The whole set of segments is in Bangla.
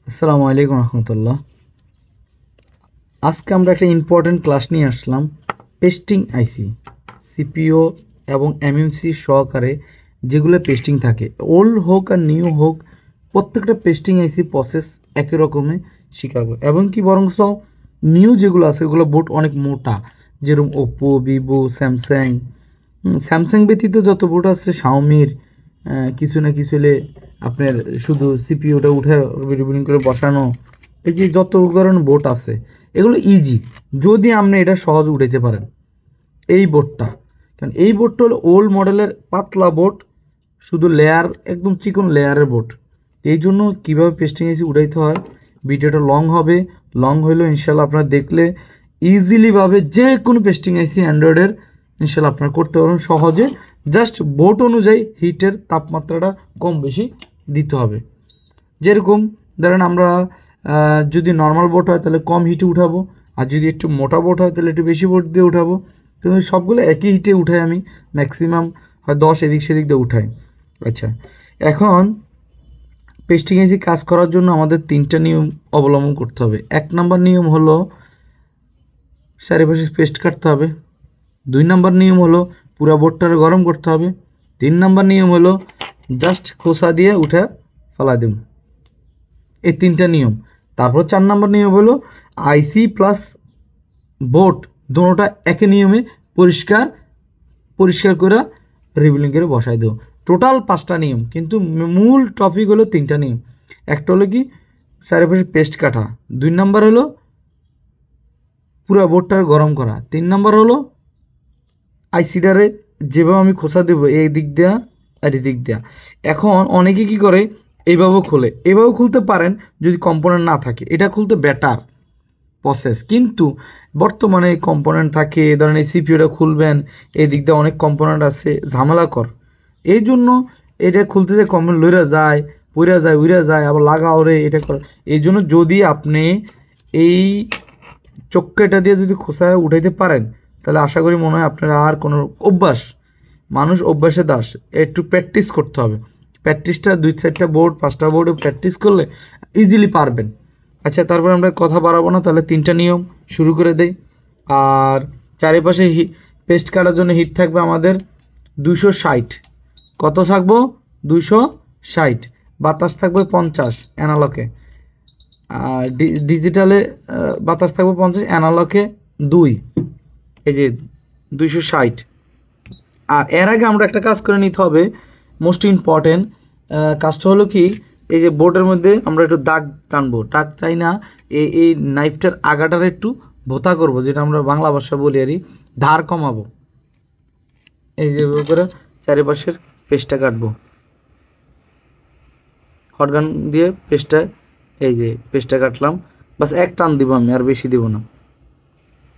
আসসালামু আলাইকুম রহমতুল্লাহ। আজকে আমরা একটা ইম্পর্টেন্ট ক্লাস নিয়ে আসলাম, পেস্টিং আইসি, সিপিও এবং এমএমসি সহকারে যেগুলো পেস্টিং থাকে, ওল্ড হোক আর নিউ হোক, প্রত্যেকটা পেস্টিং আইসি প্রসেস একই রকমে শেখাবো। এবং কি বরংস নিউ যেগুলো আছে ওগুলো বোর্ড অনেক মোটা, যেরকম ওপ্পো, ভিভো, স্যামসাং। স্যামসাং ব্যতীত যত বোর্ড আছে শাওমির, কিছু না কিছু হলে আপনার শুধু সিপিইউটা উঠে রিবিন করে বসানো, এই যে যত ধরনের বোর্ড আছে এগুলো ইজি যদি আপনি এটা সহজ উঠাইতে পারেন। এই বোর্ডটা, কারণ এই বোর্ডটা হলো ওল্ড মডেলের পাতলা বোর্ড, শুধু লেয়ার, একদম চিকন লেয়ারের বোর্ড। এই জন্য কীভাবে পেস্টিং এসে উঠাইতে হয়, ভিডিওটা লং হবে। লং হইলেও ইনশাল্লাহ আপনারা দেখলে ইজিলিভাবে যে কোনো পেস্টিং আইসি অ্যান্ড্রয়েডের ইনশাল্লাহ আপনারা করতে পারবেন সহজে। জাস্ট বোর্ড অনুযায়ী হিটের তাপমাত্রাটা কম বেশি দিতে হবে। যেরকম ধরেন আমরা যদি নর্মাল বোর্ড হয় তাহলে কম হিটে উঠাবো, আর যদি একটু মোটা বোর্ড হয় তাহলে একটু বেশি বোর্ড দিয়ে উঠাবো। কিন্তু সবগুলো একই হিটে উঠাই, আমি ম্যাক্সিমাম হয় 10 এদিক সেদিক দিয়ে উঠাই। আচ্ছা, এখন পেস্টিং এসে কাজ করার জন্য আমাদের 3টা নিয়ম অবলম্বন করতে হবে। 1 নম্বর নিয়ম হলো চারিপাশে পেস্ট কাটতে হবে। 2 নম্বর নিয়ম হলো পুরো বোর্ডটারে গরম করতে হবে। 3 নম্বর নিয়ম হলো জাস্ট খোসা দিয়ে উঠে ফেলা দেব। এই 3টা নিয়ম। তারপর 4 নম্বর নিয়ম হলো আইসি প্লাস বোর্ড দুটোটা একই নিয়মে পরিষ্কার করে রিবিলিং করে বসাই দেবো। টোটাল 5টা নিয়ম, কিন্তু মূল টপিক হলো 3টা নিয়ম। একটা হলো কি চারিপাশে পেস্ট কাটা, 2 নম্বর হলো পুরো বোর্ডটার গরম করা, 3 নম্বর হলো আইসিডারে যেভাবে আমি খোসা দেবো এই দিক দেওয়া আর এই দিক দেওয়া। এখন অনেকে কি করে এইভাবেও খোলে, এভাবেও খুলতে পারেন যদি কম্পোনেন্ট না থাকে, এটা খুলতে বেটার প্রসেস। কিন্তু বর্তমানে কম্পোনেন্ট থাকে, এই ধরনের সিপিইউটা খুলবেন, এই দিক দিয়ে অনেক কম্পোনেন্ট আছে, ঝামেলাকর। এই জন্য এটা খুলতে যে কম্পোনেন্ট লইরা যায়, উইরা যায়, আবার লাগাও রে, এটা করে। এই জন্য যদি আপনি এই চক্কেটা দিয়ে যদি খোসায় উঠাইতে পারেন তাহলে আশা করি মনে হয় আপনার আর কোনো মানুষ অভ্যাসে দাস, একটু প্র্যাকটিস করতে হবে। প্র্যাকটিসটা 2-4টা বোর্ড 5টা বোর্ডে প্র্যাকটিস করলে ইজিলি পারবেন। আচ্ছা, তারপর আমরা কথা বাড়াবো না, তাহলে 3টা নিয়ম শুরু করে দেই। আর চারিপাশে পেস্ট কাটার জন্য হিট থাকবে আমাদের 260। কত থাকবো? 260। বাতাস থাকবে 50 অ্যানালকে, আর ডিজিটালে বাতাস থাকবে 50, অ্যানালকে 2। এই যে 260। আর এর আগে আমরা একটা কাজ করে নিতে হবে, মোস্ট ইম্পর্টেন্ট কাজটা হলো কি, এই যে বোর্ডের মধ্যে আমরা একটু দাগ টানবো, দাগ টাই না, এই নাইফটার আগাটার একটু ভোতা করব, যেটা আমরা বাংলা ভাষা বলি আর ধার কমাবো। এই যে করে চারিপাশের পেস্টটা কাটবো হটগান দিয়ে, পেস্টটা এই যে পেস্টটা কাটলাম, বাস এক টান দিব আমি, আর বেশি দিব না।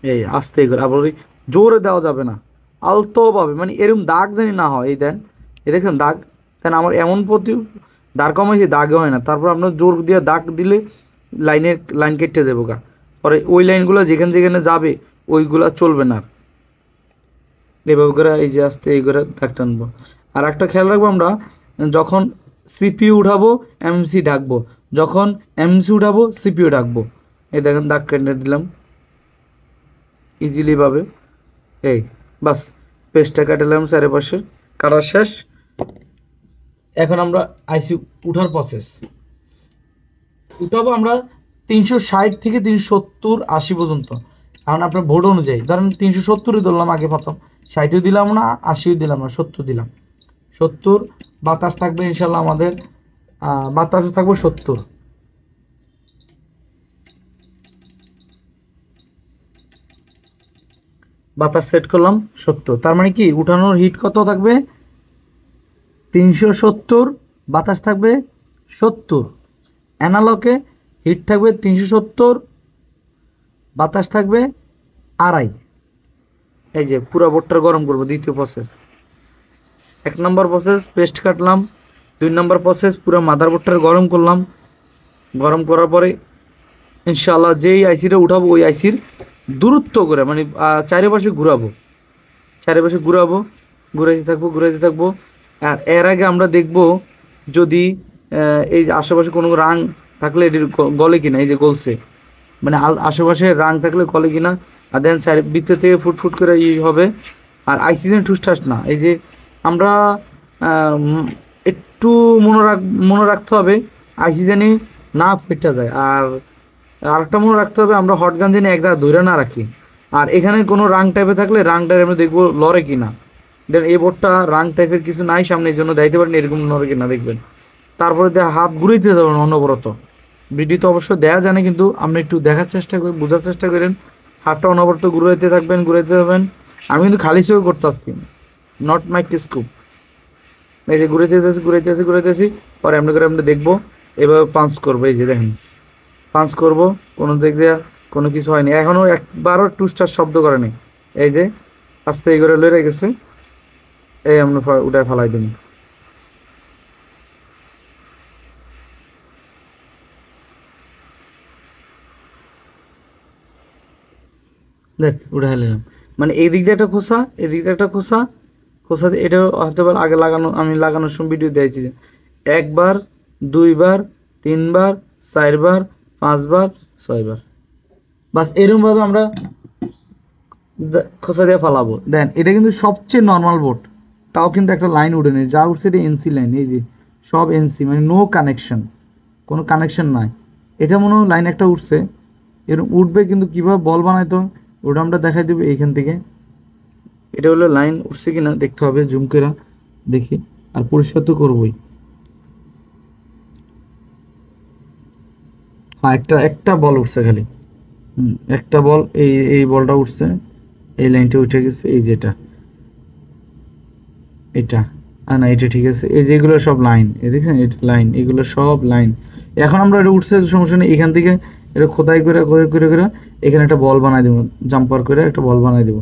এই আস্তে করে, আবার ওই জোরে দেওয়া যাবে না, আলতোভাবে, মানে এরকম দাগ জানি না হয়। এই দেন, এই দেখছেন দাগ, দেন আমার এমন দাগ কমাইছে, দাগে হয় না। তারপর আপনার জোর দিয়ে দাগ দিলে লাইন কেটে যাবো গা, পরে ওই লাইনগুলো যেখানে যেখানে যাবে ওইগুলা চলবে না। এভাবে করে এই যে আস্তে এই করে দাগ টানবো। আর একটা খেয়াল রাখবো, আমরা যখন সিপিইউ উঠাবো এমসি ডাকবো, যখন এমসি উঠাবো সিপিইউ ডাকবো। এই দেখেন দাগ কেটে দিলাম ইজিলি ভাবে। এই বাস পেস্টটা কাটালাম, চারিপাশের কাটা শেষ। এখন আমরা আইসি উঠার প্রসেস উঠাবো আমরা 360 থেকে 370 80 পর্যন্ত। এখন আপনার বোর্ড অনুযায়ী ধরেন 370-ই ধরলাম, আগে প্রথম 60ও দিলাম না, 80ও দিলাম না, 70 দিলাম। 70 বাতাস থাকবে ইনশাল্লাহ আমাদের, বাতাসও থাকবে 70। বাতাস সেট করলাম 70, তার মানে কি উঠানোর হিট কত থাকবে? 370, বাতাস থাকবে 70। অ্যানালকে হিট থাকবে 370, বাতাস থাকবে 2.5। এই যে পুরো বোর্ডটা গরম করবো, দ্বিতীয় প্রসেস। 1 নম্বর প্রসেস পেস্ট কাটলাম, 2 নম্বর প্রসেস পুরো মাদারবোর্ডটা গরম করলাম। গরম করার পরে ইনশাআল্লাহ যেই আইসিটা উঠাবো ওই আইসির দূরত্ব করে, মানে চারিপাশে ঘুরাইতে থাকবো। আর এর আগে আমরা দেখব যদি এই আশেপাশে কোনো থাকলে এটির গলে কিনা, এই যে গলছে, মানে আশেপাশে রাং থাকলে গলে কিনা। আর দেন ভিতর থেকে ফুটফুট করে হবে। আর আইসিজেন ঠুসঠাস না। এই যে আমরা একটু মনে রাখতে হবে আইসিজেনে না ফেটে যায়। আর আরেকটা মনে রাখতে হবে আমরা হট গান যেন এক জায়গায় ধরে না রাখি। আর এখানে কোনো রাং টাইপে থাকলে রাংটার আমরা দেখবো লড়ে কিনা। দেন এই বোর্ডটা রাং টাইপের কিছু নাই সামনে, এই জন্য দেখতে পারেন এরকম লড়ে কিনা দেখবেন। তারপরে হাত ঘুরাইতে যাবেন অনবরত। ভিডিও তো অবশ্য দেওয়া জানে, কিন্তু আপনি একটু দেখার চেষ্টা করেন, বোঝার চেষ্টা করেন। হাতটা অনবরত ঘুরাইতে থাকবেন, ঘুরাইতে থাকবেন। আমি কিন্তু খালি চোখে করতে আসছি, নট মাইক্রোস্কোপ। এই যে ঘুরাইতেছি পরে এমনি করে আমরা দেখবো। এভাবে পাঞ্চ করবো, এই যে দেখেন পাঞ্চ করবো, কোনো দিক দিয়ে কোনো কিছু হয়নি, এখনও একবারও টুস্টার শব্দ করেনি। এই যে আস্তে এই করে লড়ে গেছে, এই আমরা উঠায় ফালাই দিন। দেখ উঠে ফেলাম, মানে এই দিক দিয়ে একটা খোসা, এই দিক দিয়ে একটা খোসা, খোসা দিয়ে এটা হয়তো আগে লাগানো, আমি লাগানোর সময় ভিডিও দিয়েছি যে 1 বার 2 বার 3 বার 4 বার 5 বার 6 বার, বাস এরকমভাবে আমরা খোসা দিয়ে ফালাবো। দেন এটা কিন্তু সবচেয়ে নর্মাল বোর্ড, তাও কিন্তু একটা লাইন উঠে নেই, যা উঠছে এটা এনসি লাইন। এই যে সব এনসি, মানে নো কানেকশন, কোনো কানেকশন নাই। এটা মনে হয় লাইন একটা উঠছে, এরকম উঠবে, কিন্তু কীভাবে বল বানাইতো ওটা আমরা দেখাই দেবো এইখান থেকে। এটা হলো লাইন উঠছে কিনা দেখতে হবে, জুম করে দেখি। আর পরিষ্কার তো করবোই। হ্যাঁ একটা বল উঠছে খালি, একটা বল, এই বলটা উঠছে, এই লাইনটা উঠে গেছে, এই যেটা এটা, না এটা ঠিক আছে। এই যে এগুলো সব লাইন, এই দেখছেন এটা লাইন, এগুলো সব লাইন। এখন আমরা এটা উঠছে সমস্যা নেই, এখান থেকে এটা খোদাই করে করে করে করে এখানে একটা বল বানাই দেবো, জাম্পার করে একটা বল বানাই দেবো।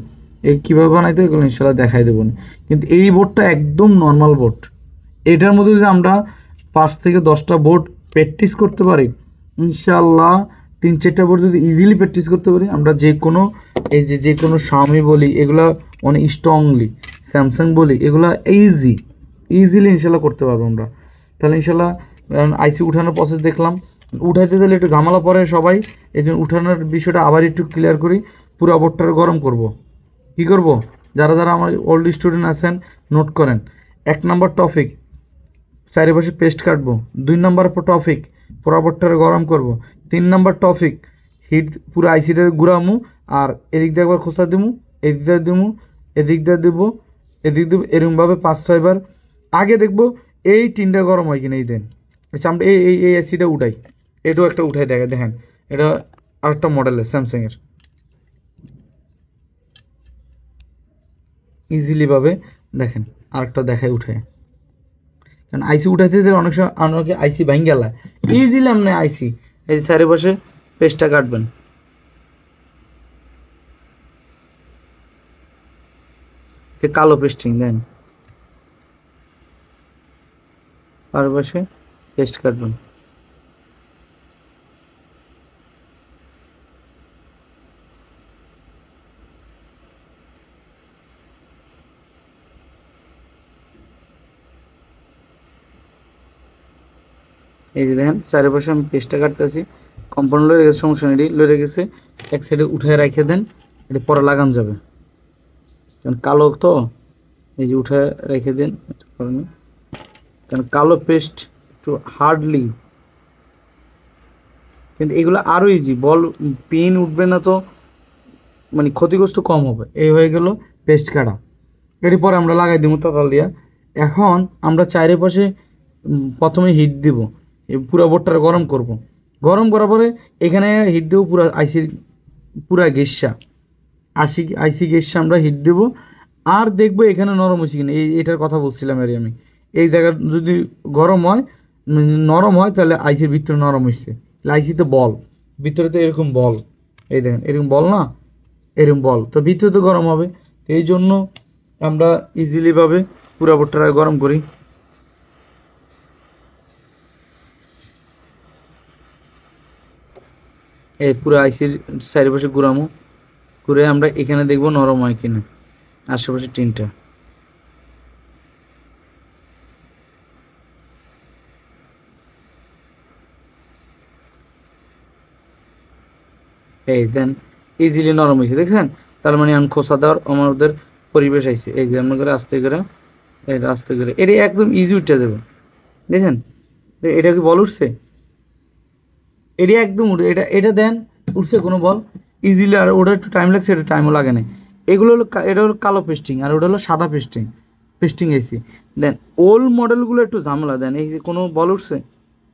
এই কীভাবে বানাইতে এগুলো ইনশাল্লাহ দেখাই দেবো না। কিন্তু এই বোর্ডটা একদম নর্মাল বোর্ড। এটার মধ্যে যদি আমরা 5 থেকে 10টা বোর্ড প্র্যাকটিস করতে পারি, ইনশাল্লাহ 3-4টা বোর্ড যদি ইজিলি প্র্যাকটিস করতে পারি, আমরা যে কোনো, এই যে কোনো Xiaomi বলি এগুলা অনেক স্ট্রংলি, স্যামসাং বলি এগুলা ইজিলি ইনশাল্লাহ করতে পারবো আমরা। তাহলে ইনশাল্লাহ আইসি উঠানোর প্রসেস দেখলাম, উঠাইতে গেলে একটু ঝামেলা পড়ে সবাই, এই জন্য উঠানোর বিষয়টা আবার একটু ক্লিয়ার করি। পুরো বোর্ডটা গরম করব। কি করব, যারা যারা আমার ওল্ড স্টুডেন্ট আছেন নোট করেন। 1 নম্বর টপিক চারিপাশে পেস্ট কাটবো। 2 নম্বর টপিক পুরো বোর্ডটা গরম করব। 3 নম্বর টপিক হিট পুরো আইসিটা ঘুরামু, আর এদিক দিয়ে একবার খোসা দিমু, এদিক দিয়ে দিমু, এদিক দিয়ে দেবো, এদিক দেবো, এরকমভাবে 5-6 বার। আগে দেখবো এই টিনটা গরম হয় কিনা, এই দেন। আচ্ছা আমরা এই এসিটা উঠাই, এটাও একটা উঠাই দেখেন, এটা আরেকটা মডেলের স্যামসাংয়ের, ইজিলিভাবে দেখেন। আরেকটা দেখাই উঠে, কারণ আইসি উঠাইতে দিলে অনেক সময় অনেকে আইসি ভাঙ গেল, ইজিলি আপনি আইসি এই সাইডে বসে পেস্টটা কাটবেন। কালো পেস্টিং দেন, আর বসে পেস্ট কাটবেন। এই যে দেখেন চারিপাশে আমি পেস্টটা কাটতেছি, কম্পাউন্ড লড়ে গেছে, সমস্যা নেই, লড়ে গেছে। এক সাইডে উঠে রেখে দেন, এটা পরে লাগান যাবে, কারণ কালো তো, এই যে উঠে রেখে দেন, কারণ কালো পেস্ট একটু হার্ডলি, কিন্তু এগুলো আরও ইজি, বল পিন উঠবে না তো, মানে ক্ষতিগ্রস্ত কম হবে। এই হয়ে গেল পেস্ট কাটা। এটি পরে আমরা লাগাই দিব তকাল দিয়া। এখন আমরা চারিপাশে প্রথমে হিট দিব, পুরো বোর্ডটা গরম করব। গরম করার পরে এখানে হিট দেবো পুরো আইসির পুরা গ্যাসটা, আইসি গ্যাসটা আমরা হিট দেবো। আর দেখবো এখানে নরম হয়েছে কিনা, এটার কথা বলছিলাম আর আমি। এই জায়গা যদি গরম হয়, নরম হয়, তাহলে আইসির ভিতরে নরম হয়েছে, আইসিতে বল, ভিতরে তো এরকম বল, এই দেখেন এরকম বল না, এরকম বল, তো ভিতরে তো গরম হবে। এই জন্য আমরা ইজিলিভাবে পুরো বোর্ডটা গরম করি। এই পুরো আইসির চারিপাশে ঘুরামো, ঘুরে আমরা এখানে দেখবো নরম হয় কিনা আশেপাশে টিনটা। এই দেন ইজিলি নরম হয়েছে, দেখছেন? তার মানে আমি খোসা দেওয়ার আমাদের পরিবেশ আইছে। এই যে আমরা করে আস্তে করে, এটা আস্তে করে, এটা একদম ইজি উঠে যাবে, দেখেন? এটা কি বল উঠছে? এটা একদম উঠে, এটা দেন উঠছে কোনো বল ইজিলি। আর ওটা একটু টাইম লাগছে, এটা টাইমও লাগে না। এগুলো হলো এটা হলো কালো পেস্টিং, আর ওটা হলো সাদা পেস্টিং, পেস্টিং এসি। দেন ওল্ড মডেলগুলো একটু ঝামেলা। দেন এই যে কোনো বল উঠছে,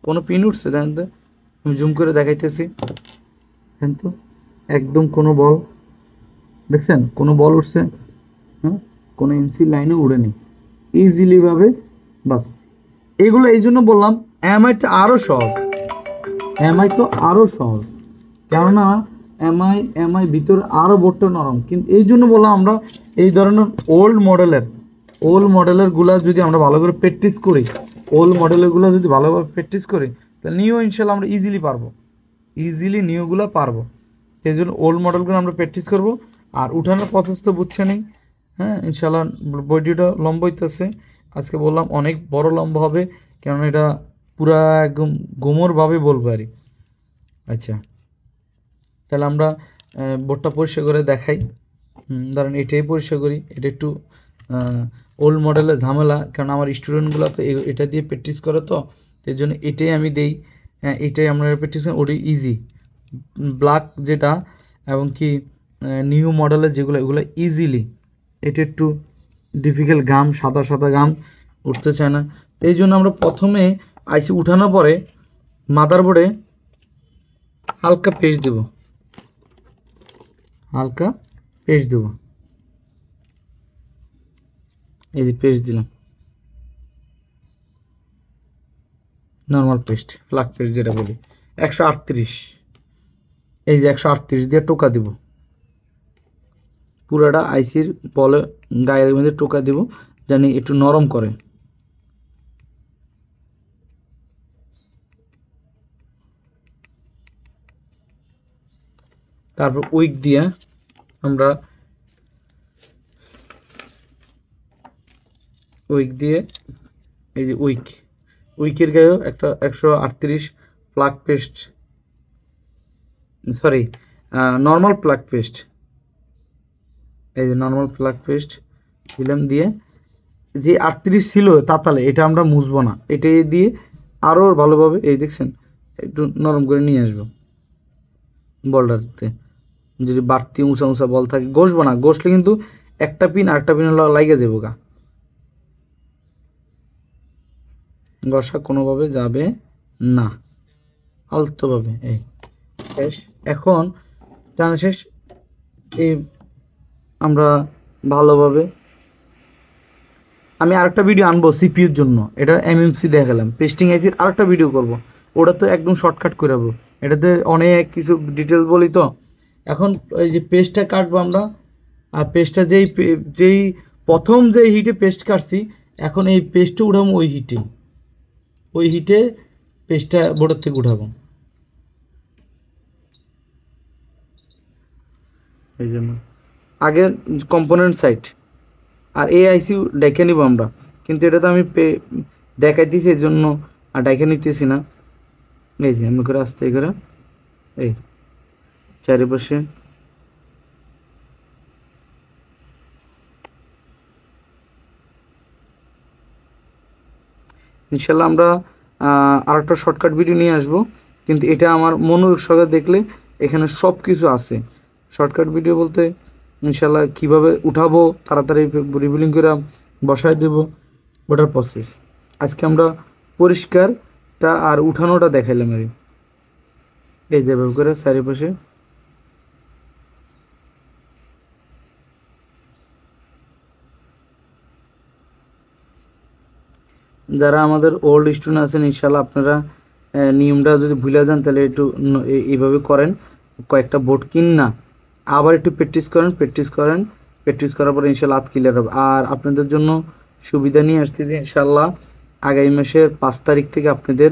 কোনো পিন উঠছে, দেন তো আমি জুম করে দেখাইতেছি, দেন তো একদম কোনো বল, দেখছেন কোনো বল উঠছে? হ্যাঁ, কোনো এনসি লাইনও উড়েনি ইজিলিভাবে। বাস এগুলো এই জন্য বললাম এমআইটা আরও সহজ, এমআই তো আরও সহজ, কেননা এমআই ভিতরে আরও বোর্ডটা নরম। কিন্তু এই জন্য বললাম আমরা এই ধরনের ওল্ড মডেলের গুলা যদি আমরা ভালো করে প্র্যাকটিস করি, ওল্ড মডেলের গুলা যদি ভালোভাবে প্র্যাকটিস করি, তাহলে নিউ ইনশাল্লাহ আমরা ইজিলি পারবো, ইজিলি নিউগুলো পারবো। সেই জন্য ওল্ড মডেলগুলো আমরা প্র্যাকটিস করবো। আর উঠানোর প্রসেস তো বুঝছেনই। হ্যাঁ, ইনশাল্লাহ বডিটা লম্বা হইতেছে। আজকে বললাম অনেক বড় লম্বা হবে, কেননা এটা পুরা একদম গোমরভাবে বলবো আর কি। আচ্ছা, তাহলে আমরা বোর্ডটা পরিষ্কার করে দেখাই। ধরেন এটাই পরিষ্কার করি, এটা একটু ওল্ড মডেলের ঝামেলা, কারণ আমার স্টুডেন্টগুলো তো এটা দিয়ে প্র্যাকটিস করে, তো এই জন্য এটাই আমি দেই। এটাই আমরা প্র্যাকটিস করি, ওটাই ইজি ব্ল্যাক যেটা, এবং কি নিউ মডেলের যেগুলো, এগুলো ইজিলি। এটা একটু ডিফিকাল্ট, গাম সাদা সাদা গাম উঠতে চায় না। এই জন্য আমরা প্রথমে আইসি উঠানোর পরে মাদারবোর্ডে হালকা পেস্ট দেব, হালকা পেস্ট দেবো। এই যে পেস্ট দিলাম, নর্মাল পেস্ট, ফ্লাক পেস্ট যেটা বলি, 138। এই যে 138 দিয়ে টোকা দিব, পুরাটা আইসির বলে গায়ের মধ্যে টোকা দিব, জানি একটু নরম করে। তারপর উইক দিয়ে আমরা এই যে উইকের গায়েও একটা 138 plug paste, sorry normal plug paste, এই যে নর্মাল প্লাগ পেস্ট দিলাম। দিয়ে যে 38 ছিল তাতালে, এটা আমরা মুছবো না, এটাই দিয়ে আরও ভালোভাবে এই দেখছেন একটু নরম করে নিয়ে আসবো বলটাতে। যদি বাড়তি উঁচা উঁচা বল থাকে ঘষবো না, ঘষলে কিন্তু একটা পিন আরেকটা পিন লাগিয়ে যাবো গা, ঘষা কোনোভাবে যাবে না, আলতোভাবে। এই শেষ, এখন টানা শেষ। এই আমরা ভালোভাবে, আমি আরেকটা ভিডিও আনবো সিপিইউর জন্য, এটা এমএমসি দেখালাম, পেস্টিং আইসির আরেকটা ভিডিও করব, ওটা তো একদম শর্টকাট করে যাবো, এটাতে অনেক কিছু ডিটেলস বলি। তো এখন এই যে পেস্টটা কাটবো আমরা, আর পেস্টটা যেই প্রথম যে হিটে পেস্ট কাটছি, এখন এই পেস্টটা উঠাবো ওই হিটে পেস্টটা বোর্ডের থেকে উঠাবো। এই জন্য আগে কম্পোনেন্ট সাইড আর এই আইসিউ ডেকে নিব আমরা, কিন্তু এটা তো আমি দেখাইতেছি এর জন্য আর ডেকে নিতেছি না। এই যে আমি করে আস্তে করে এই চারিপাশে ইনশাল্লাহ আমরা আরেকটা শর্টকাট ভিডিও নিয়ে আসবো, কিন্তু এটা আমার মনোযোগ সহকারে দেখলে এখানে সব কিছু আছে। শর্টকাট ভিডিও বলতে ইনশাল্লাহ কীভাবে উঠাবো, তাড়াতাড়ি রিভিলিং করে বসায় দেবো, ওটার প্রসেস। আজকে আমরা পরিষ্কারটা আর উঠানোটা দেখাইলাম আর এই যেভাবে করে চারিপাশে। যারা আমাদের ওল্ড স্টুডেন্ট আছেন, ইনশাল্লাহ আপনারা নিয়মটা যদি ভুলে যান তাহলে একটু এইভাবে করেন, কয়েকটা বোর্ড কিন না, আবার একটু প্র্যাকটিস করার পরে ইনশাল্লাহ হাত ক্লিয়ার হবে। আর আপনাদের জন্য সুবিধা নিয়ে আসতেছি ইনশাল্লাহ আগামী মাসের 5 তারিখ থেকে আপনাদের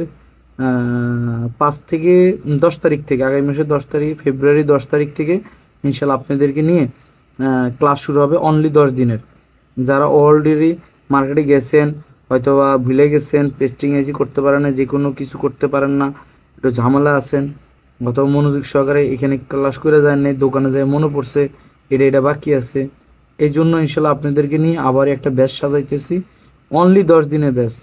5 থেকে 10 তারিখ থেকে, আগামী মাসের 10 তারিখ, ফেব্রুয়ারি 10 তারিখ থেকে ইনশাল্লাহ আপনাদেরকে নিয়ে ক্লাস শুরু হবে অনলি 10 দিনের। যারা অলরেডি মার্কেটে গেছেন, হয়তো বা ভুলে গেছেন, পেস্টিং এসি করতে পারেন না, যে কোনো কিছু করতে পারেন না, একটু ঝামেলা আছেন, অথবা মনোযোগ সহকারে এখানে ক্লাস করে যায় নাই, দোকানে যায় মনে পড়ছে এটা বাকি আছে। এই জন্য ইনশাল্লাহ আপনাদেরকে নিয়ে আবার একটা ব্যাচ সাজাইতেছি। অনলি 10 দিনের ব্যাচ,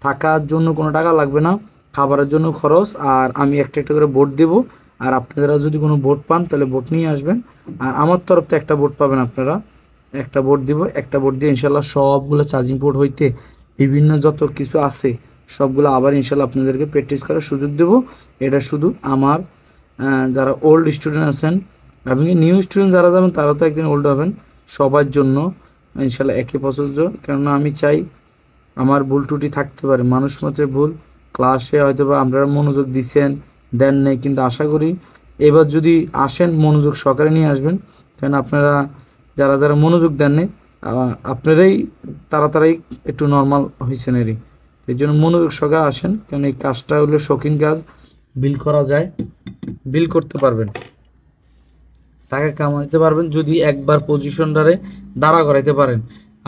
থাকার জন্য কোনো টাকা লাগবে না, খাবারের জন্য খরচ, আর আমি একটা একটা করে বোর্ড দেবো। আর আপনারা যদি কোনো বোর্ড পান তাহলে বোর্ড নিয়ে আসবেন, আর আমার তরফ থেকে একটা বোর্ড পাবেন আপনারা। একটা বোর্ড দিব, একটা বোর্ড দিয়ে ইনশাল্লাহ সবগুলো চার্জিং পোর্ট হইতে বিভিন্ন যত কিছু আছে সবগুলো আবার ইনশাল্লাহ আপনাদেরকে প্র্যাকটিস করার সুযোগ দেবো। এটা শুধু আমার যারা ওল্ড স্টুডেন্ট আছেন, আপনি নিউ স্টুডেন্ট যারা যাবেন তারা তো একদিন ওল্ড হবেন, সবার জন্য ইনশাল্লাহ একই প্রযোজ্য। কেননা আমি চাই আমার ভুল ত্রুটি থাকতে পারে, মানুষ মাত্র ভুল, ক্লাসে হয়তো বা আপনারা মনোযোগ দিচ্ছেন দেন নেই, কিন্তু আশা করি এবার যদি আসেন মনোযোগ সহকারে নিয়ে আসবেন। কারণ আপনারা যারা যারা মনোযোগ দেন নেই আপনারাই তাড়াতাড়ি একটু নর্মাল হয়েছেন এরই, এই জন্য মনোযোগ সহকারে আসেন। কারণ এই কাজটা হলো শৌখিন কাজ, বিল করা যায়, বিল করতে পারবেন, টাকা কামাইতে পারবেন যদি একবার পজিশনটারে দাঁড়া করাইতে পারেন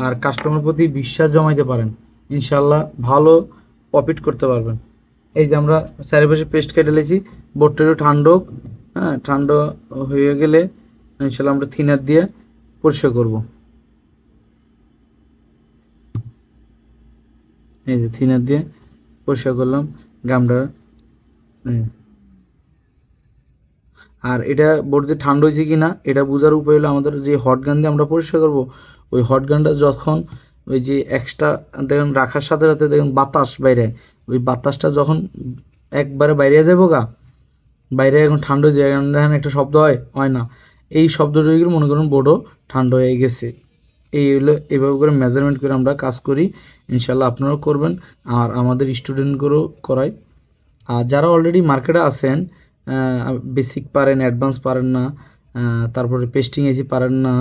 আর কাস্টমার প্রতি বিশ্বাস জমাইতে পারেন, ইনশাল্লাহ ভালো প্রফিট করতে পারবেন। এই যে আমরা চারিপাশে পেস্ট কেটে লেছি, বোর্ডটা একটু ঠান্ডা হোক, হ্যাঁ ঠান্ডা হয়ে গেলে ইনশাল্লাহ আমরা থিনার দিয়ে পরিষ্কার করব। এই যে থিনার দিয়ে পরিষ্কার করলাম গামটা। আর এটা বোর্ড যে ঠান্ডা হয়েছে কি না এটা বোঝার উপায় হলো আমাদের যে হট গান দিয়ে আমরা পরিষ্কার করবো, ওই হট গানটা যখন ওই যে এক্সট্রা দেখুন রাখার সাথে সাথে দেখুন বাতাস বাইরে, ওই বাতাসটা যখন একবারে বাইরে যাবো গা, বাইরে এখন ঠান্ডা হয়ে যায়, দেখেন একটা শব্দ হয় না, এই শব্দটা হয়ে গেলে মনে করুন বোর্ডও ঠান্ডা হয়ে গেছে। এই হলো এভাবে করে মেজারমেন্ট করে আমরা কাজ করি, ইনশাল্লাহ আপনারাও করবেন আর আমাদের স্টুডেন্টগুলো করাই। আর যারা অলরেডি মার্কেটে আছেন, বেসিক পারেন, অ্যাডভান্স পারেন না, তারপরে পেস্টিং আইসি পারেন না,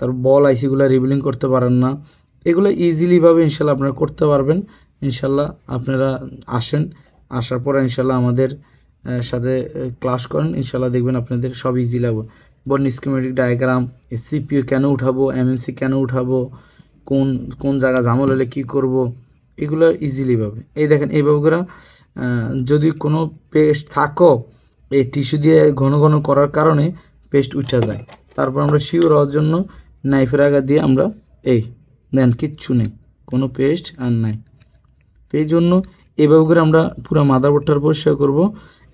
তার বল আইসিগুলো রিবিলিং করতে পারেন না, এগুলো ইজিলিভাবে ইনশাল্লাহ আপনারা করতে পারবেন। ইনশাল্লাহ আপনারা আসেন, আসার পর ইনশাল্লাহ আমাদের সাথে ক্লাস করেন, ইনশাল্লাহ দেখবেন আপনাদের সব ইজি লাগবে। বর্ন স্কিমেটিক ডায়াগ্রাম, সিপিইউ কেন উঠাবো, এমএমসি কেন উঠাবো, কোন কোন জায়গা ঝামেলা হলে কী করবো, এগুলো ইজিলিভাবে এই দেখেন এইভাবে করে যদি কোনো পেস্ট থাকো এই টিস্যু দিয়ে ঘন ঘন করার কারণে পেস্ট উঠে যায়। তারপর আমরা শিওর হওয়ার জন্য নাইফের আগা দিয়ে আমরা এই দেন কিচ্ছু নেই, কোনো পেস্ট আর নাই। তো এই জন্য এভাবে করে আমরা পুরো মাদারবোর্ডটার পরিষ্কার করব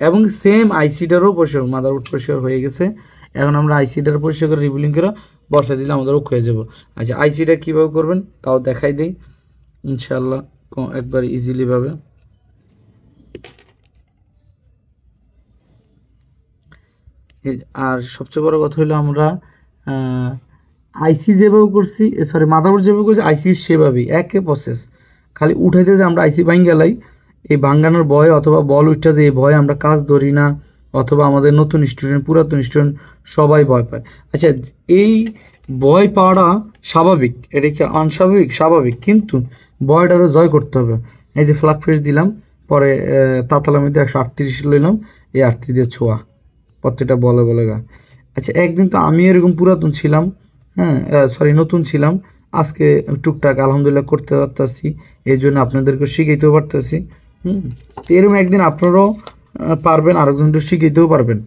এবং সেম আইসিটারও পরিষ্কার, মাদারবোর্ড পরিষ্কার হয়ে গেছে, এখন আমরা আইসিটার পরিষ্কার করে রিবিলিং করে বসা দিলে আমাদের ওক হয়ে যাবো। আচ্ছা আইসিটা কীভাবে করবেন তাও দেখাই দিই ইনশাল্লাহ একবার ইজিলিভাবে। আর সবচেয়ে বড় কথা হলো আমরা আইসি যেভাবে করছি, সরি মাদারবোর্ড যেভাবে করছি আইসি সেভাবেই একই প্রসেস, খালি উঠাইতে যে আমরা আইসি ভাঙ গেলাই এই ভাঙ্গানোর ভয় অথবা বল উঠটা যে এই ভয় আমরা কাজ ধরি না, অথবা আমাদের নতুন স্টুডেন্ট পুরাতন স্টুডেন্ট সবাই ভয় পায়। আচ্ছা এই ভয় পাওয়াটা স্বাভাবিক, এটা কি অনস্বাভাবিক? স্বাভাবিক, কিন্তু ভয়টারও জয় করতে হবে। এই যে ফ্লাগ ফেস দিলাম, পরে তাতালার মধ্যে 138 লইলাম, এই 38 দিয়ে ছোঁয়া প্রত্যেকটা বলে বলে গা। আচ্ছা একদিন তো আমি এরকম পুরাতন ছিলাম, হ্যাঁ সরি নতুন ছিলাম, আজকে টুকটাক আলহামদুলিল্লাহ করতে পারতেছি, এই জন্য আপনাদেরকে শিখাইতেও পারতেছি। তো এরকম একদিন আপনারাও পারবেন, আরেকজনকে শিখাইতেও পারবেন,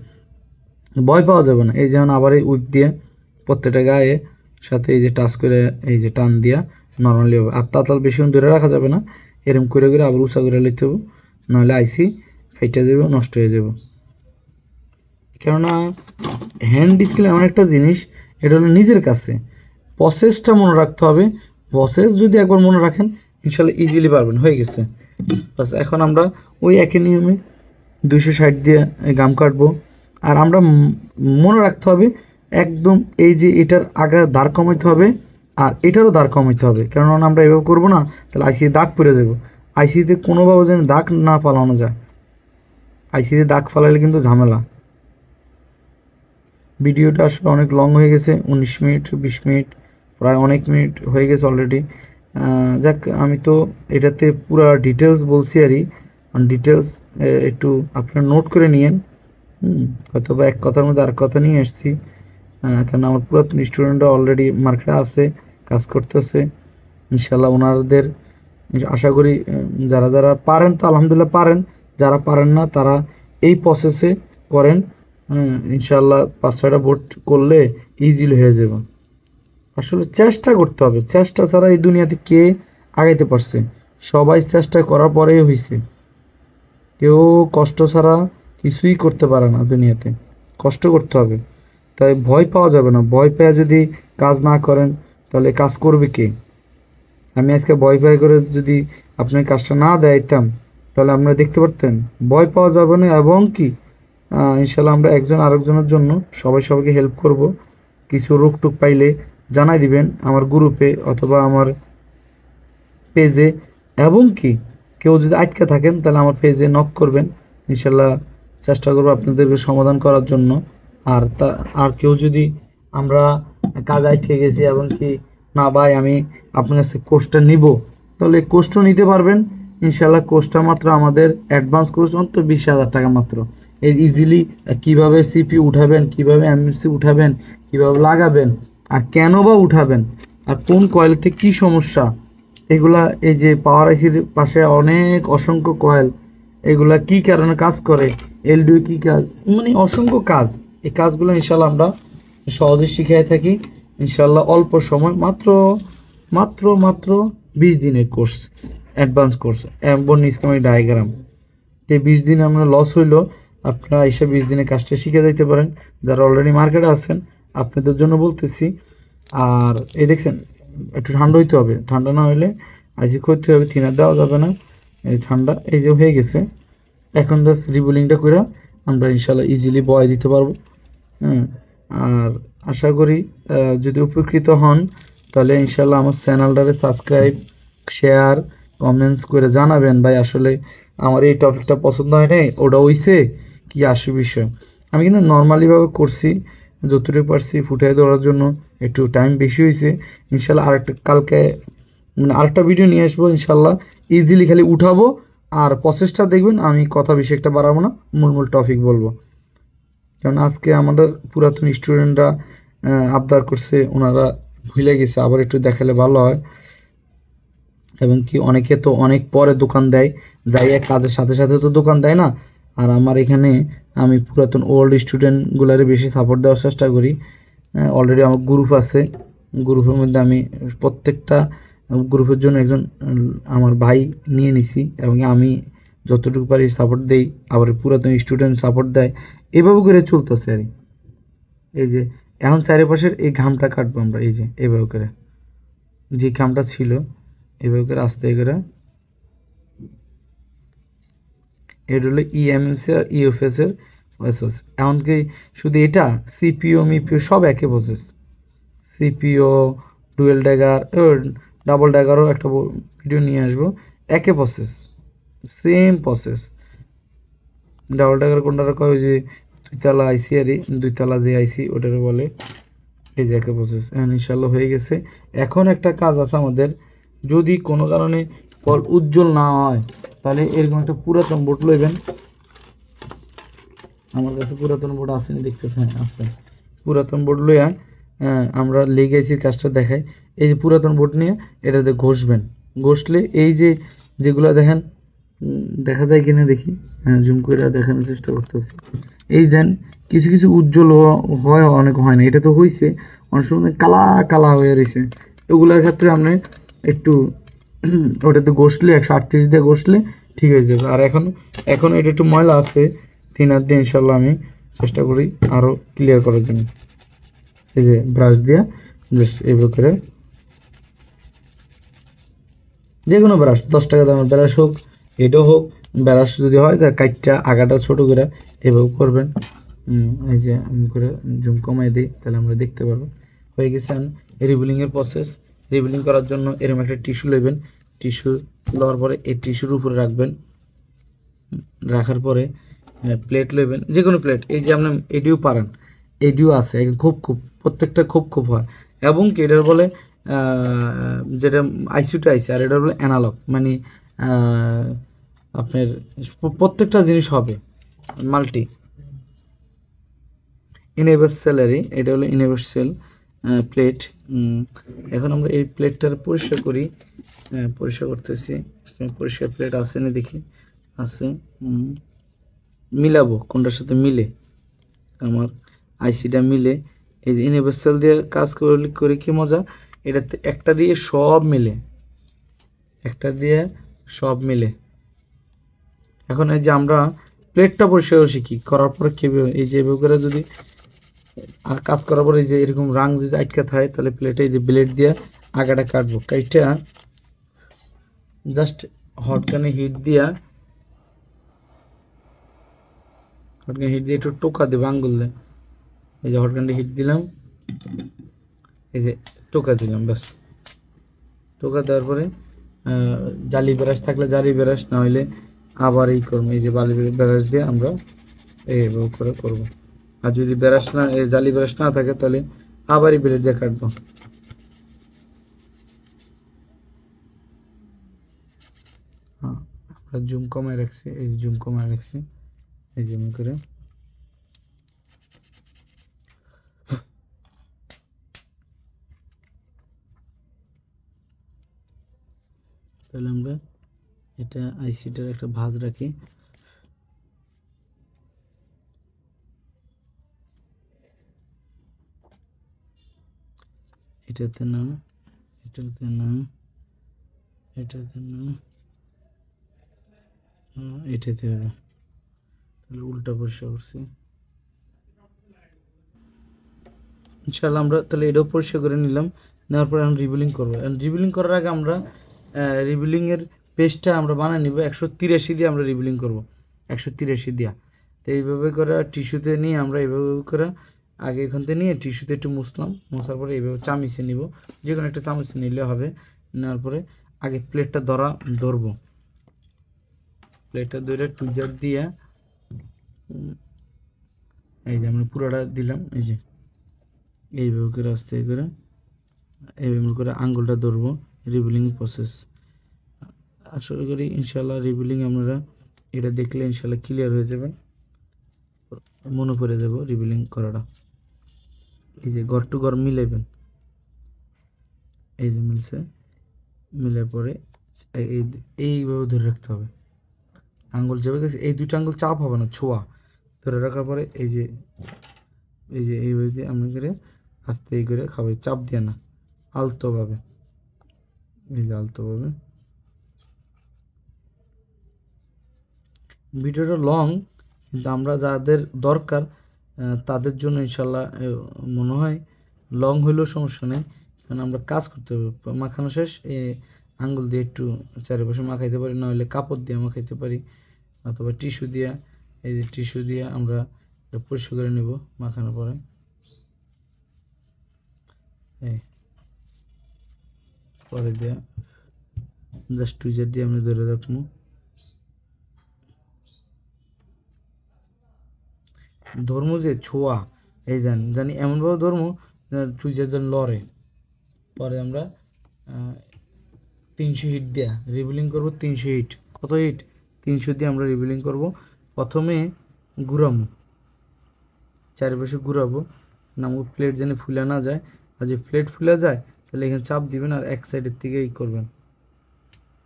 ভয় পাওয়া যাবে না। এই যেমন আবার এই উইক দিয়ে প্রত্যেকটা গায়ে সাথে এই যে টাচ করে এই যে টান দিয়া নর্মালি হবে, আর তাতাল বেশিক্ষণ ধরে রাখা যাবে না, এরকম করে করে আবার উঁচা করে লিখতে হবে, নাহলে আইসি ফাইটা যাবে, নষ্ট হয়ে যাবে। কেননা হ্যান্ড ডিসপ্লে এমন একটা জিনিস, এটা হলো নিজের কাছে, প্রসেসটা মনে রাখতে হবে, প্রসেস যদি একবার মনে রাখেন ইনশাল্লাহ ইজিলি পারবেন, হয়ে গেছে বাস। এখন আমরা ওই একই নিয়মে 260 দিয়ে গাম কাটবো, আর আমরা মনে রাখতে হবে একদম এই যে এটার আগে দাঁড় কমাইতে হবে আর এটারও দাঁড় কমাইতে হবে, কেননা আমরা এভাবে করবো না তাহলে আইসিতে দাগ পড়ে যাবো, আইসিতে কোনোভাবে যেন দাগ না ফালানো যায়, আইসিতে দাগ ফালাইলে কিন্তু ঝামেলা। ভিডিওটা আসলে অনেক লং হয়ে গেছে, 19 মিনিট 20 মিনিট প্রায় অনেক মিনিট হয়ে গেছে অলরেডি। যাক আমি তো এটাতে পুরো ডিটেলস বলছি আরই, ডিটেলস একটু আপনারা নোট করে নিয়েন, হয়তো বা এক কথার মধ্যে আর কথা নিয়ে এসেছি, কারণ আমার পুরাতন স্টুডেন্টরা অলরেডি মার্কেটে আছে, কাজ করতেছে, ইনশাল্লাহ ওনাদের আশা করি যারা যারা পারেন তো আলহামদুলিল্লাহ পারেন, যারা পারেন না তারা এই প্রসেসে করেন, ইনশাল্লাহ 5-6টা বোর্ড করলে ইজিলি হয়ে যাবে। আসলে চেষ্টা করতে হবে, চেষ্টা ছাড়া এই দুনিয়াতে কে আগাইতে পারছে? সবাই চেষ্টা করার পরেই হয়েছে। কেউ কষ্ট ছাড়া কিছুই করতে পারে না দুনিয়াতে, কষ্ট করতে হবে। তাই ভয় পাওয়া যাবে না। ভয় পেয়ে যদি কাজ না করেন তাহলে কাজ করবে কে? আমি আজকে ভয় ভয় করে যদি আপনার কাজটা না দিতাম তাহলে আপনারা দেখতে পারতেন। ভয় পাওয়া যাবে না, এবং কি ইনশাল্লাহ আমরা একজন আরেকজনের জন্য সবাই সবাইকে হেল্প করব। কিছু রোগ টুক পাইলে জানাই দিবেন আমার গ্রুপে অথবা আমার পেজে, এবং কি কেউ যদি আটকে থাকেন তাহলে আমার পেজে নক করবেন, ইনশাল্লাহ চেষ্টা করবো আপনাদেরকে সমাধান করার জন্য। আর কেউ যদি আমরা কাজ আটকে গেছি এবং কি না ভাই আমি আপনার কাছে কোর্সটা নিব, তাহলে কোর্সটা নিতে পারবেন ইনশাল্লাহ। কোর্সটা মাত্র আমাদের অ্যাডভান্স কোর্স মাত্র 20,000 টাকা মাত্র। এই ইজিলি কীভাবে সিপি উঠাবেন, কীভাবে এমএমসি উঠাবেন, কীভাবে লাগাবেন, আর কেন বা উঠাবেন, আর কোন কয়েলতে কী সমস্যা, এগুলা এই যে পাওয়ার আইসির পাশে অনেক অসংখ্য কয়েল, এগুলা কি কারণে কাজ করে, এলডিও কি কাজ, মানে অসংখ্য কাজ। এই কাজগুলো ইনশাল্লাহ আমরা সহজে শিখিয়ে থাকি ইনশাল্লাহ। অল্প সময়, মাত্র মাত্র মাত্র 20 দিনের কোর্স, অ্যাডভান্স কোর্স এমবন ইসলামিক ডায়াগ্রাম। এই 20 দিন আমরা লস হইলো, আপনারা এসে 20 দিনের কাজটা শিখে দিতে পারেন। যারা অলরেডি মার্কেটে আছেন আপনাদের জন্য বলতেছি। আর এই দেখছেন একটু ঠান্ডা হইতে হবে, ঠান্ডা না হলে আইসি করতে হবে, থিনার দেওয়া যাবে না। এই ঠান্ডা এই যে হয়ে গেছে, এখন জাস্ট রিবুলিংটা করে আমরা ইনশাল্লাহ ইজিলি বয় দিতে পারবো। হ্যাঁ, আর আশা করি যদি উপকৃত হন তাহলে ইনশাল্লাহ আমার চ্যানেলটারে সাবস্ক্রাইব, শেয়ার, কমেন্টস করে জানাবেন ভাই আসলে আমার এই টপিকটা পছন্দ হয় নাই, ওটা হইছে কি আসে বিষয়। আমি কিন্তু নর্মালিভাবে করছি, যতটুকু পারছি ফুটাই দেওয়ার জন্য। একটু টাইম বেশি হয়েছে, ইনশাল্লাহ কালকে মানে আরেকটা ভিডিও নিয়ে আসবো ইনশাল্লাহ। ইজিলি খালি উঠাবো আর প্রসেসটা দেখবেন, আমি কথা বেশি একটা বাড়াবো না, মূল টপিক বলবো। কারণ আজকে আমাদের পুরাতন স্টুডেন্টরা আবদার করছে, ওনারা ভুলে গেছে, আবার একটু দেখালে ভালো হয়। এবং কি অনেকে তো অনেক পরে দোকান দেয়, যাই এক কাজের সাথে সাথে তো দোকান দেয় না। আর আমার এখানে আমি পুরাতন ওল্ড স্টুডেন্টগুলারে বেশি সাপোর্ট দেওয়ার চেষ্টা করি। অলরেডি আমার গ্রুপ আছে, গ্রুপের মধ্যে আমি প্রত্যেকটা গ্রুপের জন্য একজন আমার ভাই নিয়ে নিছি, এবং আমি যতটুকু পারি সাপোর্ট দেই, আবার পুরাতন স্টুডেন্ট সাপোর্ট দেয়, এভাবে করে চলতেছে। আর এই যে এখন চারিপাশের এই ঘামটা কাটবো আমরা, এই যে এভাবে করে যে ঘামটা ছিল এভাবে করে আস্তে করে, এটা হলো ইএমএমসি আর ইউএফএস এর প্রসেস। এমনকি শুধু এটা সিপিও মিপিও সব একই process. CPU dual dagger, double ড্যাগারও একটা ভিডিও নিয়ে আসবো, একই process, same process. Double dagger কোনটা কয়, যে 2 তলা আইসি, আর 2 তলা যে আইসি ওটারে বলে। এই যে একই প্রসেস। ইনশাল্লাহ হয়ে গেছে। এখন একটা কাজ আছে আমাদের, যদি কোনো কারণে কল উজ্জ্বল না হয় তাহলে এরকম একটা পুরাতন বোর্ড লইবেন। আমার কাছে পুরাতন বোর্ড আসেনি, দেখতেছেন আছে। পুরাতন বোর্ড লইয়া আমরা লেগেছি কাজটা দেখাই। এই যে পুরাতন বোর্ড নিয়ে এটাতে ঘষবেন, ঘষলে এই যে যেগুলো দেখেন, দেখা যায় কিনা দেখি, হ্যাঁ জুম করে দেখানোর চেষ্টা করতেছি। এই দেন কিছু কিছু উজ্জ্বল হয়, অনেক হয় না। এটা তো হয়েছে, অনেক সময় কালা কালা হয়ে রয়েছে। এগুলোর ক্ষেত্রে আপনি একটু ওটাতে ঘষলে 138 দিয়ে ঘষলে ঠিক হয়ে যাবে। আর এখন এটা একটু ময়লা আছে, থিনার দিয়ে ইনশাল্লাহ আমি চেষ্টা করি আরও ক্লিয়ার করার জন্য। এই যে ব্রাশ দিয়ে জাস্ট এইভাবে করে, যে কোনো ব্রাশ, 10 টাকা দামের ব্রাশ হোক, এটাও হোক, ব্রাশ যদি হয় তার কাইটটা আগাটা ছোটো করে এভাবে করবেন। এই যে আমি করে জুম কমাই দিই তাহলে আমরা দেখতে পারবো। হয়ে গেছে রিবিলিংয়ের প্রসেস। রিবিলিং করার জন্য এরকম একটা টিস্যু নেবেন, টিস্যু লওয়ার পরে এই টিস্যুর উপরে রাখবেন, রাখার পরে প্লেট নেবেন, যে কোনো প্লেট। এই যে আপনি এডিও পারেন, এডিও আছে খুব প্রত্যেকটা খুব হয়। এবং কি এটার বলে যেটা আইসিউটা আইসি, আর এটা বলে অ্যানালগ, মানে আপনার প্রত্যেকটা জিনিস হবে মাল্টি। ইউনিভার্সালেরই এটা হলো ইউনিভার্সাল প্লেট। এখন আমরা এই প্লেটটার পরিষ্কার করি, পরিষ্কার করতেছি। পরিষ্কার প্লেট আছে না দেখি, আছে। মিলাবো কোনটার সাথে মিলে, আমার আইসিটা মিলে। এই যে ইউনিভার্সাল দিয়ে কাজ করে কি মজা, এটাতে একটা দিয়ে সব মিলে, একটা দিয়ে সব মিলে। এখন এই যে আমরা প্লেটটা পরিষ্কার শিখি, করার পরে কীভাবে এই যে এভাবে করে যদি কাজ করার পরে এই যে এরকম রাং যদি আটকা থাকে, তাহলে প্লেটে এই যে ব্লেড দিয়ে আগাটা কাটবো, কাইটা জাস্ট হটগানে হিট দিয়ে একটু টোকা দেবো আঙ্গুল দিয়ে। এই যে হটগানটা হিট দিলাম, এই যে টোকা দিলাম, ব্যাস। টোকা দেওয়ার পরে জালি ব্রাশ থাকলে জালি ব্রাশ, না হলে আবার এই করবো, এই যে বালি ব্রাশ দিয়ে আমরা এইভাবে করে করবো। আর যদি ব্রাশ না, এই জালি ব্রাশ না থাকে, তাহলে আবারই ব্লেড দিয়ে কাটবো। হ্যাঁ, আমরা জুম কমায় রাখছি, এই যে জুম কমায় রাখছি, এই জুম করে। তাহলে আমরা এটা আইসিটার একটা ভাঁজ রাখি, এটাতে না, এটাতে না, এটাতে না, এটাতে হবে। তাহলে উল্টা পরিষ্কার করছি। ইনশাআল্লাহ আমরা তাহলে এটাও পরিষ্কার করে নিলাম। নেওয়ার পরে এখন রিবিলিং করবো। রিবিলিং করার আগে আমরা রিবিলিংয়ের পেস্টটা আমরা বানিয়ে নিব 183 দিয়ে আমরা রিবিলিং করব, 183 দিয়া। তো এইভাবে করে টিস্যুতে নিয়ে আমরা এইভাবে করে আগে এখান থেকে নিয়ে টিস্যুতে একটু মুছলাম, মোছার পরে এইভাবে চামিচে নিব, যে কোনো একটা চামিচে নিলে হবে। নেওয়ার পরে আগে প্লেটটা ধরবো, প্লেটটা ধরে টুইজার দিয়ে এই যে আমরা পুরোটা দিলাম, এই যে এইভাবে করে আস্তে করে এইভাবে করে আঙ্গুলটা ধরবো। রিবিলিং প্রসেস আশা করি ইনশাল্লাহ রিবিলিং আপনারা এটা দেখলে ইনশাল্লাহ ক্লিয়ার হয়ে যাবে, মনে পড়ে যাব রিবিলিং করাটা। এই যে ঘর টু ঘর মিলাইবেন, এই যে মিলছে, মিলার পরে এইভাবে ধরে রাখতে হবে আঙ্গুল, যেভাবে এই দুইটা আঙ্গুল চাপ হবে না, ছোঁয়া ধরে রাখার পরে এই যে এইভাবে দিয়ে আমি করে আস্তে এই করে খাবে, চাপ দিয়ে না, আলতোভাবে, এই যে আলতোভাবে। ভিডিওটা লং, কিন্তু আমরা যাদের দরকার তাদের জন্য ইনশাল্লাহ মনে হয় লং হইলেও সমস্যা নেই, কারণ আমরা কাজ করতে হবে। মাখানো শেষ, আঙ্গুল দিয়ে একটু চারিপাশে মাখাইতে পারি, নাহলে কাপড় দিয়ে মাখাইতে পারি, অথবা টিস্যু দিয়ে, এই যে টিস্যু দিয়ে আমরা পরিষ্কার করে নেব মাখানোর পরে। পরে দিয়ে জাস্ট টুইজার দিয়ে আমি ধরে রাখবো, ধর্ম যে ছোঁয়া, এই জানি এমনভাবে ধর্ম টুইজার যেন লড়ে। পরে আমরা 300 হিট দেওয়া রিবিলিং করবো, 300 হিট, কত হিট, 300 দিয়ে আমরা রিবিলিং করব। প্রথমে ঘুরাবো, চারিপাশে ঘুরাবো, আমাকে প্লেট যেন ফুলে না যায়, আর যে প্লেট ফুলে যায় তাহলে এখানে চাপ দিবেন, আর এক সাইডের থেকে করবেন।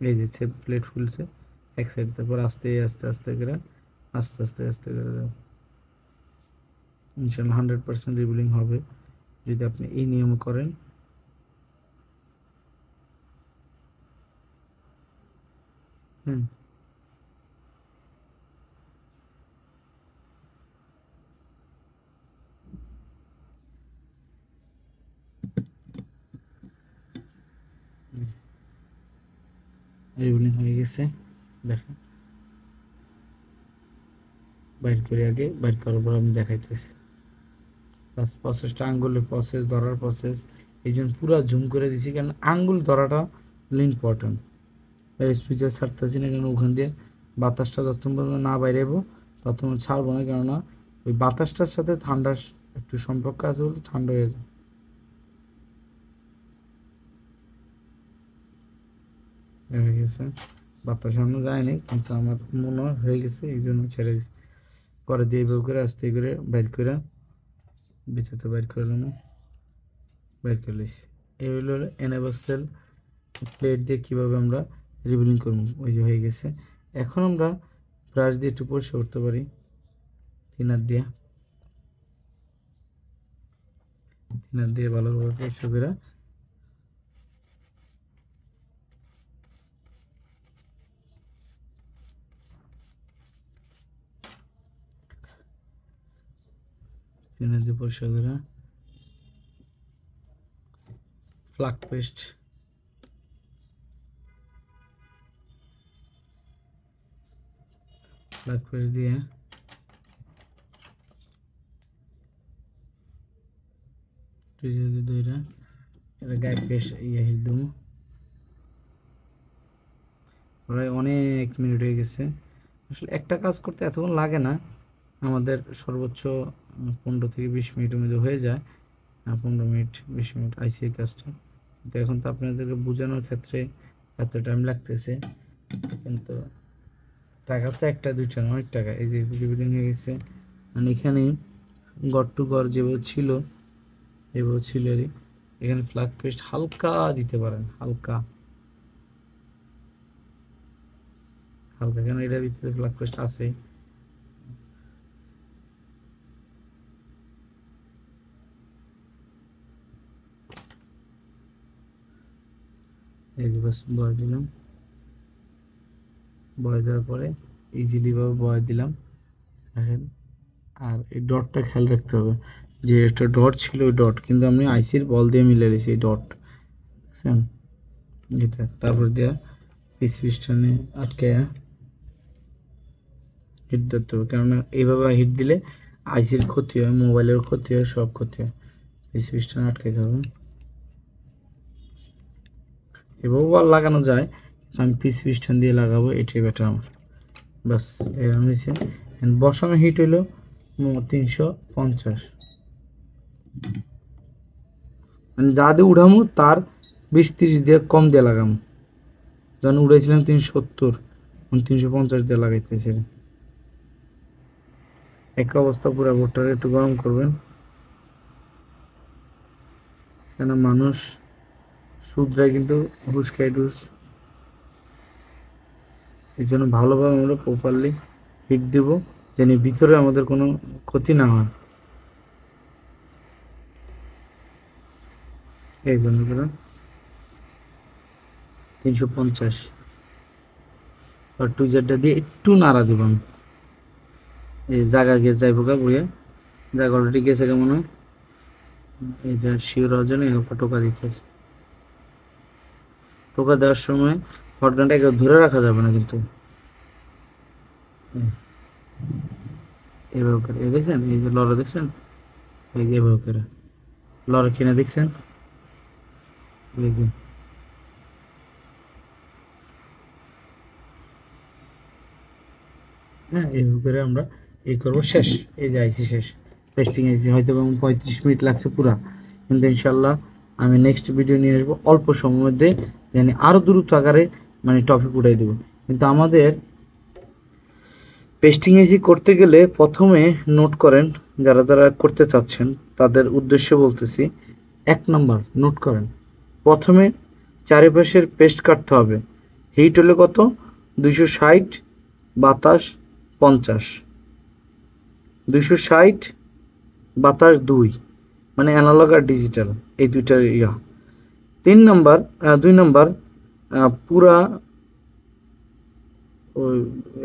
এই যে প্লেট ফুলছে এক সাইড, তারপর আস্তে আস্তে আস্তে করে আস্তে আস্তে আস্তে করে ইনশাল্লাহ 100% রিবিলিং হবে যদি আপনি এই নিয়ম করেন। রিবিলিং হয়ে গেছে, দেখেন বাইর করে, আগে বাইর করার পর আমি দেখাইতেছি প্রসেসটা, আঙ্গুলের প্রসেস, ধরার প্রসেস। এই জন্য পুরো জুম করে দিছি, কারণ আঙ্গুল ধরাটা ইম্পর্টেন্ট। সুইচার ছাড়তেছি না, কারণ ওখান দিয়ে বাতাসটা যতক্ষণ পর্যন্ত না বাইরেবো ততক্ষণ ছাড়বো না, কেননা ওই বাতাসটার সাথে ঠান্ডার একটু সম্পর্ক আছে বলতে ঠান্ডা হয়ে যায়। হয়ে গেছে, বাতাস এখনো যায়নি, কিন্তু আমার মনে হয়ে গেছে, এই জন্য ছেড়ে দিচ্ছি। পরে দিয়ে এইভাবে করে আস্তে করে বাইর করে ভিতরতে বাইর করলাম, বাইর করে নিচ্ছি। এই হলো এনাভার্সাল প্লেট দিয়ে কীভাবে আমরা রিবিলিং করবো, ওই যে হয়ে গেছে। এখন আমরা ব্রাশ দিয়ে একটু পরিষ্কার করতে পারি, থিনার দিয়ে ভালোভাবে পরিষ্কার করে ফ্লাগ পেস্ট দিয়ে গায়ে পেস্ট দেবো। প্রায় অনেক মিনিট হয়ে গেছে। আসলে একটা কাজ করতে এতক্ষণ লাগে না, আমাদের সর্বোচ্চ 15 থেকে 20 মিনিটের মধ্যে হয়ে যায়। 15 মিনিট 20 মিনিট আইসিআই কাজটা, কিন্তু এখন তো আপনাদেরকে বোঝানোর ক্ষেত্রে এত টাইম লাগতেছে। কিন্তু টাকা তো একটা দুইটা না, অনেক টাকা। এই যে বিল্ডিং হয়ে গেছে, মানে এখানে গড় টু গড় যেভাবে ছিল আর এখানে ফ্ল্যাগ পেস্ট হালকা দিতে পারেন, হালকা কেন এটার ভিতরে ফ্ল্যাগ পেস্ট আছে। এই বাস বয় দিলাম, বয় দেওয়ার পরে ইজিলি ভাবে বয় দিলাম। দেখেন, আর এই ডটটা খেয়াল রাখতে হবে, যে একটা ডট ছিল ওই ডট কিন্তু আমি আইসির বল দিয়ে মিলে দিয়েছি এই ডট, বুঝছেন এটা। তারপর দিয়ে পিস্টানে আটকে হিট ধরতে হবে, কেননা এইভাবে হিট দিলে আইসির ক্ষতি হয়, মোবাইলের ক্ষতি হয়, সব ক্ষতি হয়। পিস্টানে আটকাইতে হবে। এভাবেও বল লাগানো যায়, আমি পিস্টন দিয়ে লাগাবো, এটাই বেটার আমার। বাস এরকম হয়েছে। বসানো হিট হইলো 350, মানে যা দিয়ে উঠামো তার 20-30 দিয়ে কম দিয়ে লাগামো। যখন উড়েছিলাম 370, 350 দিয়ে লাগাইতেছি। এক অবস্থা পুরো বোর্ডটাকে একটু গরম করবেন, কেন মানুষ শুধরাই কিন্তু ঘুষ খাই ডুস। এই জন্য ভালোভাবে আমরা প্রপারলি হিট দেবো, যেন ভিতরে আমাদের কোনো ক্ষতি না হয়। এই জন্য 350 আর টুইজারটা দিয়ে একটু নাড়া দিব আমি। এই জায়গা গেছে যাইব গা বুঝে, জায়গা অলরেডি গেছে কেমন হয়, এটা শিওর হওয়ার জন্য হালকা টোকা দিতে আছে। টোকা দেওয়ার সময় হটগানটা একদম ধরে রাখা যাবে না, কিন্তু এভাবে করে দেখছেন, এই যে লড়া দেখছেন, এই যে এভাবে করে লড়া কিনে দেখছেন, হ্যাঁ এইভাবে করে আমরা এই করবো। শেষ, এই যে আইসি শেষ, টেস্টিং আইসি হয়তো 35 মিনিট লাগছে পুরা, কিন্তু ইনশাল্লাহ আমি নেক্সট ভিডিও নিয়ে আসবো অল্প সময়ের মধ্যে, জানি আরও দ্রুত আকারে মানে টপিক উঠাই দেবো। কিন্তু আমাদের পেস্টিং এজি করতে গেলে প্রথমে নোট করেন, যারা করতে চাচ্ছেন তাদের উদ্দেশ্য বলতেছি। 1 নাম্বার নোট করেন, প্রথমে চারিপাশের পেস্ট কাটতে হবে। হিট হলে কত? 260, বাতাস 50, 260 বাতাস 2, মানে অ্যানালগ আর ডিজিটাল এই দুইটার ইয়া। 2 নাম্বার পুরা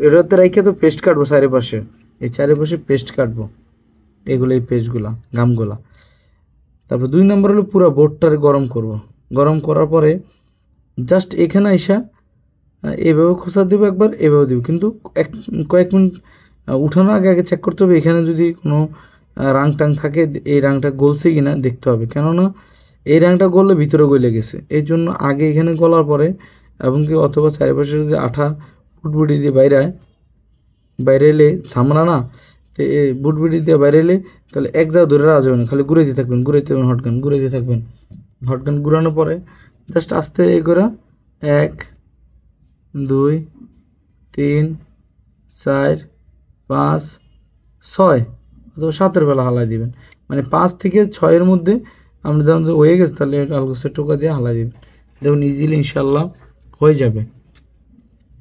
এটাতে রেখে তো পেস্ট কাটবো চারিপাশে, এই চারিপাশে পেস্ট কাটবো, এগুলো এই পেস্টগুলা গামগুলা। তারপর 2 নাম্বার হলো পুরো বোর্ডটারে গরম করব। গরম করার পরে জাস্ট এখানে আইসা এভাবে খোঁচা দিব, একবার এভাবে দিব, কিন্তু কয়েক মিনিট উঠানোর আগে চেক করতে হবে এখানে যদি কোনো রাং টাং থাকে, এই রাংটা গলছে কিনা দেখতে হবে, কেননা এই রাংটা গললে ভিতরে গলে গেছে। এই জন্য আগে এখানে গলার পরে, এবং কি অথবা চারিপাশে যদি আঠা বুটবুটি দিয়ে বাইরে এলে সামনা না, বুটবুটি দিয়ে বাইরে এলে তাহলে এক জায়গা ধরে রাখা যাবে না, খালি ঘুরাইতে থাকবেন ঘুরাইতে থাকবেন। হটগান ঘুরানোর পরে জাস্ট আস্তে এই করে 1 2 3 4 5 6 অথবা 7-এর বেলা হালাই দিবেন, মানে 5 থেকে 6-এর মধ্যে আপনি যখন হয়ে গেছে তাহলে আলগোসের টোকা দিয়ে হালাই দিবেন। দেখুন ইজিলি ইনশাল্লাহ হয়ে যাবে,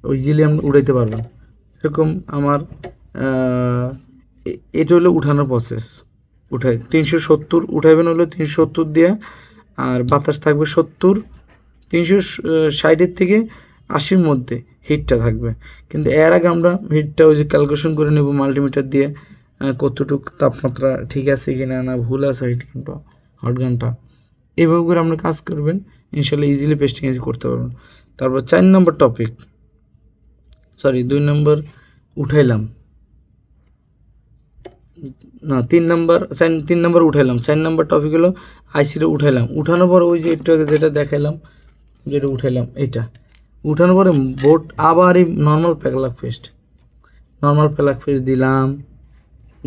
ইজিলি আমরা উড়াইতে পারবেন। এরকম আমার এটা হলো উঠানোর প্রসেস। উঠাই 370 উঠাইবেন হলো 370 দিয়ে, আর বাতাস থাকবে 70, 360 থেকে 80-র মধ্যে হিটটা থাকবে। কিন্তু এর আগে আমরা হিটটা ওই যে ক্যালকুলেশন করে নেব মাল্টিমিটার দিয়ে, কতটুকু তাপমাত্রা ঠিক আছে কি না, না ভুল আছে হট গানটা। এইভাবে করে আপনি কাজ করবেন, ইনশাল্লাহ ইজিলি পেস্টিং করতে পারবেন। তারপর 4 নম্বর টপিক, সরি 2 নম্বর উঠাইলাম না 3 নম্বর, 3 নম্বর উঠাইলাম। 4 নম্বর টপিক হলো আইসিটা উঠাইলাম। উঠানোর পর ওই যে একটু আগে যেটা দেখাইলাম, যেটা উঠাইলাম এটা উঠানোর পরে বোর্ড আবার এই নর্মাল প্যালাক পেস্ট দিলাম।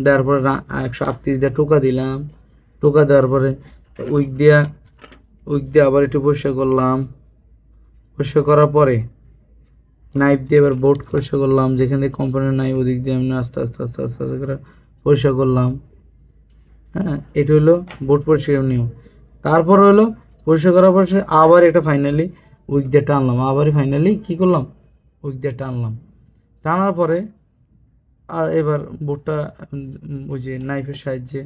দেওয়ার পরে 138 দিয়ে টোকা দিলাম। টোকা দেওয়ার পরে উইক দিয়ে আবার একটু পরিষ্কার করলাম। পরিষ্কার করার পরে নাইফ দিয়ে এবার বোর্ড পরিষ্কার করলাম, যেখান থেকে কম্পোনেন্ট নাই ওদিক দিয়ে আমি আস্তে করে পরিষ্কার করলাম। হ্যাঁ, এটা হলো বোর্ড পরিষ্কার নিয়ম। তারপর হলো পরিষ্কার করার পর আবার এটা ফাইনালি উইক দিয়ে টানলাম। আবারই ফাইনালি কী করলাম, উইক দিয়ে টানলাম। টানার পরে আর এবার বোর্ডটা ওই যে নাইফের সাহায্যে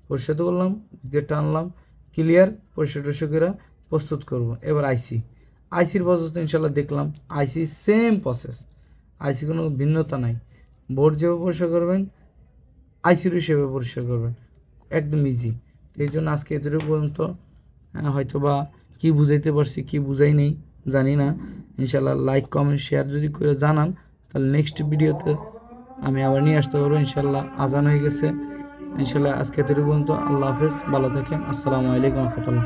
পরিষ্কার করলাম, উইক দিয়ে টানলাম, ক্লিয়ার পরিষ্কার করে প্রস্তুত করব। এবার আইসির প্রসেস তো ইনশাল্লাহ দেখলাম। আইসি সেম প্রসেস, আইসি কোনো ভিন্নতা নাই। বোর্ড যেভাবে পরিষ্কার করবেন আইসিরও সেভাবে পরিষ্কার করবেন, একদম ইজি। এই জন্য আজকে এতটুকু পর্যন্ত, হয়তো বা কী বুঝাইতে পারছি কী বুঝাই নেই জানি না। ইনশাল্লাহ লাইক কমেন্ট শেয়ার যদি করে জানান, তাহলে নেক্সট ভিডিওতে আমি আবার নিয়ে আসতে পারবো। ইনশাল্লাহ আজান হয়ে গেছে। ইনশাল্লাহ আজকে এতটুকু পর্যন্ত। আল্লাহ হাফেজ, ভালো থাকেন। আসসালামু আলাইকুম ওয়া রাহমাতুল্লাহ।